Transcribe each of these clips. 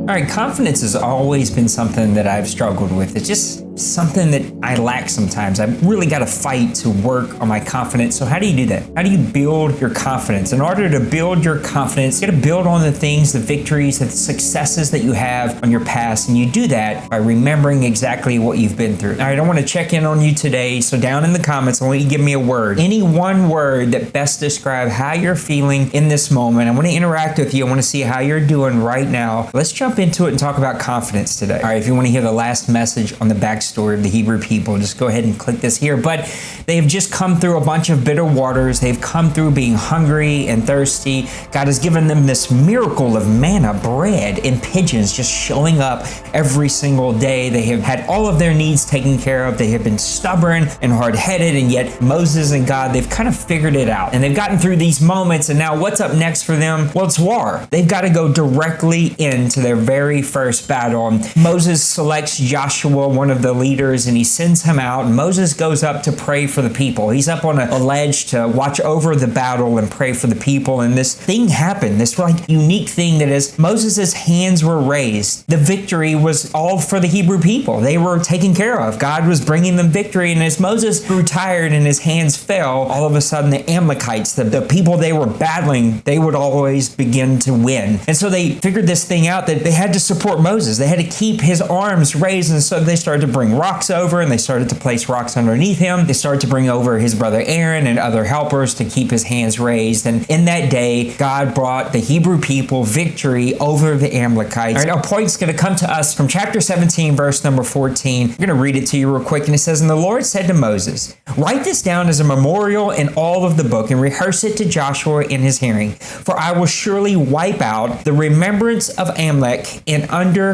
All right, confidence has always been something that I've struggled with. It's just something that I lack sometimes. I've really got to fight to work on my confidence. So how do you do that? How do you build your confidence? In order to build your confidence, you got to build on the things, the victories, the successes that you have on your past. And you do that by remembering exactly what you've been through. All right, I want to check in on you today. So down in the comments, I want you to give me a word. Any one word that best describes how you're feeling in this moment. I want to interact with you. I want to see how you're doing right now. Let's jump into it and talk about confidence today. All right, if you want to hear the last message on the backstory of the Hebrew people, just go ahead and click this here. But they have just come through a bunch of bitter waters. They've come through being hungry and thirsty. God has given them this miracle of manna, bread, and pigeons just showing up every single day. They have had all of their needs taken care of. They have been stubborn and hard-headed, and yet Moses and God, they've kind of figured it out. And they've gotten through these moments, and now what's up next for them? Well, it's war. They've got to go directly into their very first battle. And Moses selects Joshua, one of the leaders, and he sends him out. And Moses goes up to pray for the people. He's up on a ledge to watch over the battle and pray for the people. And this thing happened, this unique thing that as Moses' hands were raised, the victory was all for the Hebrew people. They were taken care of. God was bringing them victory. And as Moses grew tired and his hands fell, all of a sudden the Amalekites, the people they were battling, they would always begin to win. And so they figured this thing out that they had to support Moses. They had to keep his arms raised. And so they started to bring rocks over, and they started to place rocks underneath him. They started to bring over his brother Aaron and other helpers to keep his hands raised. And in that day, God brought the Hebrew people victory over the Amalekites. All right, our point's going to come to us from chapter 17, verse number 14. I'm going to read it to you real quick. And it says, "And the Lord said to Moses, write this down as a memorial in all of the book and rehearse it to Joshua in his hearing. For I will surely wipe out the remembrance of Amalek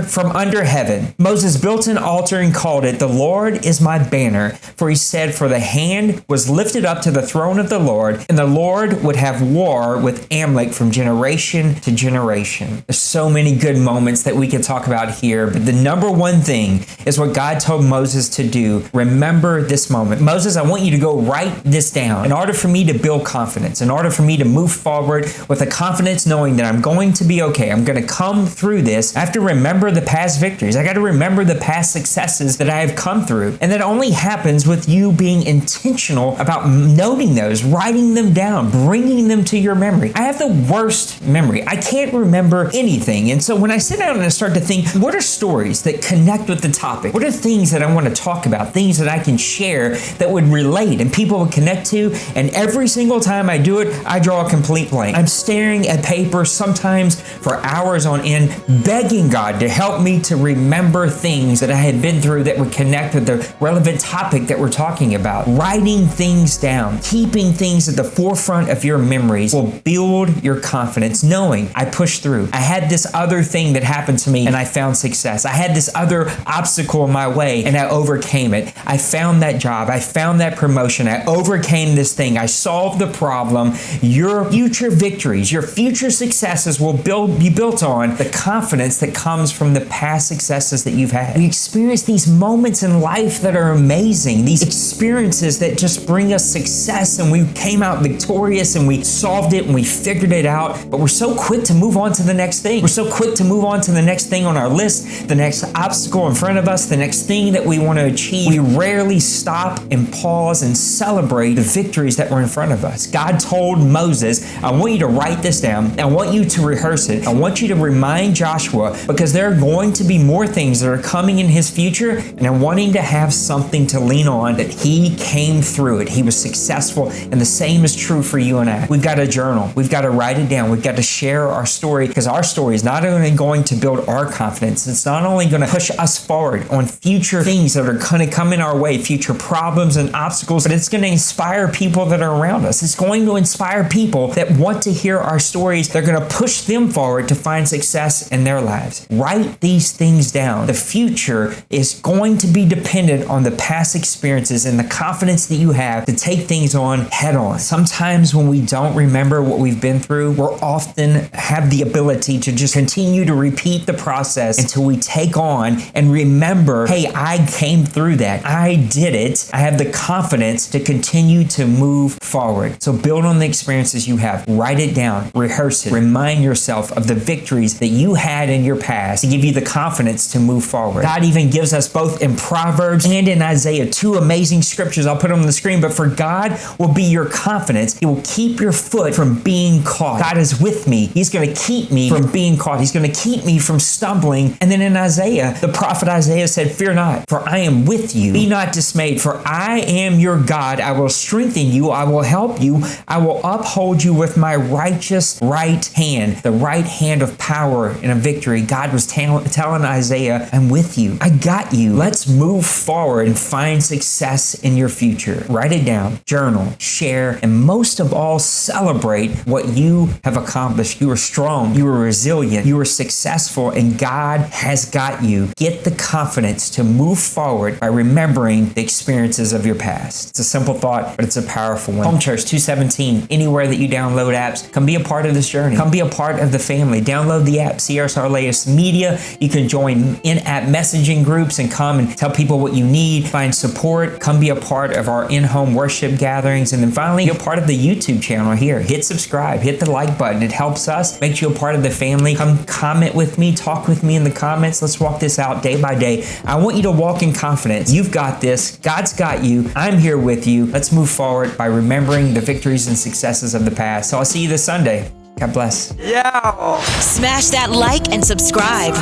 from under heaven." Moses built an altar and called it, "The Lord is my banner." For he said, "For the hand was lifted up to the throne of the Lord, and the Lord would have war with Amalek from generation to generation." There's so many good moments that we can talk about here, but the number one thing is what God told Moses to do. Remember this moment. Moses, I want you to go write this down. In order for me to build confidence, in order for me to move forward with a confidence knowing that I'm going to be okay, I'm going to come through this, I have to remember the past victories. I got to remember the past successes that I have come through. And that only happens with you being intentional about noting those, writing them down, bringing them to your memory. I have the worst memory. I can't remember anything. And so when I sit down and I start to think, what are stories that connect with the topic? What are things that I want to talk about? Things that I can share that would relate and people would connect to? And every single time I do it, I draw a complete blank. I'm staring at paper sometimes for hours on end, begging God to help me to remember things that I had been through that would connect with the relevant topic that we're talking about. Writing things down, keeping things at the forefront of your memories will build your confidence, knowing I pushed through. I had this other thing that happened to me and I found success. I had this other obstacle in my way and I overcame it. I found that job. I found that promotion. I overcame this thing. I solved the problem. Your future victories, your future successes will be built on the confidence that comes from the past successes that you've had. We experience these moments in life that are amazing, these experiences that just bring us success, and we came out victorious and we solved it and we figured it out, but we're so quick to move on to the next thing. We're so quick to move on to the next thing on our list, the next obstacle in front of us, the next thing that we want to achieve. We rarely stop and pause and celebrate the victories that were in front of us. God told Moses, I want you to write this down. I want you to rehearse it. I want you to remind Joshua, because there are going to be more things that are coming in his future, and I want him to have something to lean on, that he came through it. He was successful, and the same is true for you and I. We've got to journal. We've got to write it down. We've got to share our story, because our story is not only going to build our confidence, it's not only going to push us forward on future things that are going to come in our way, future problems and obstacles, but it's going to inspire people that are around us. It's going to inspire people that want to hear our stories. They're going to push them forward to find success in their lives. Write these things down. The future is going going to be dependent on the past experiences and the confidence that you have to take things on head on. Sometimes when we don't remember what we've been through, we're often have the ability to just continue to repeat the process until we take on and remember, hey, I came through that. I did it. I have the confidence to continue to move forward. So build on the experiences you have. Write it down. Rehearse it. Remind yourself of the victories that you had in your past to give you the confidence to move forward. God even gives us both in Proverbs and in Isaiah 2 amazing scriptures. I'll put them on the screen, but for God will be your confidence. He will keep your foot from being caught. God is with me. He's going to keep me from being caught. He's going to keep me from stumbling. And then in Isaiah, the prophet Isaiah said, fear not, for I am with you. Be not dismayed, for I am your God. I will strengthen you. I will help you. I will uphold you with my righteous right hand, the right hand of power and of victory. God was telling Isaiah, I'm with you. I got you. Let's move forward and find success in your future. Write it down, journal, share, and most of all, celebrate what you have accomplished. You are strong. You are resilient. You are successful, and God has got you. Get the confidence to move forward by remembering the experiences of your past. It's a simple thought, but it's a powerful one. Home Church 217, anywhere that you download apps, come be a part of this journey. Come be a part of the family. Download the app, CR's latest media. You can join in-app messaging groups and come and tell people what you need, find support, come be a part of our in-home worship gatherings, and then finally be a part of the YouTube channel here. Hit subscribe, hit the like button. It helps us, makes you a part of the family. Come comment with me, talk with me in the comments. Let's walk this out day by day. I want you to walk in confidence. You've got this. God's got you. I'm here with you. Let's move forward by remembering the victories and successes of the past. So I'll see you this Sunday. God bless. Yeah. Smash that like and subscribe.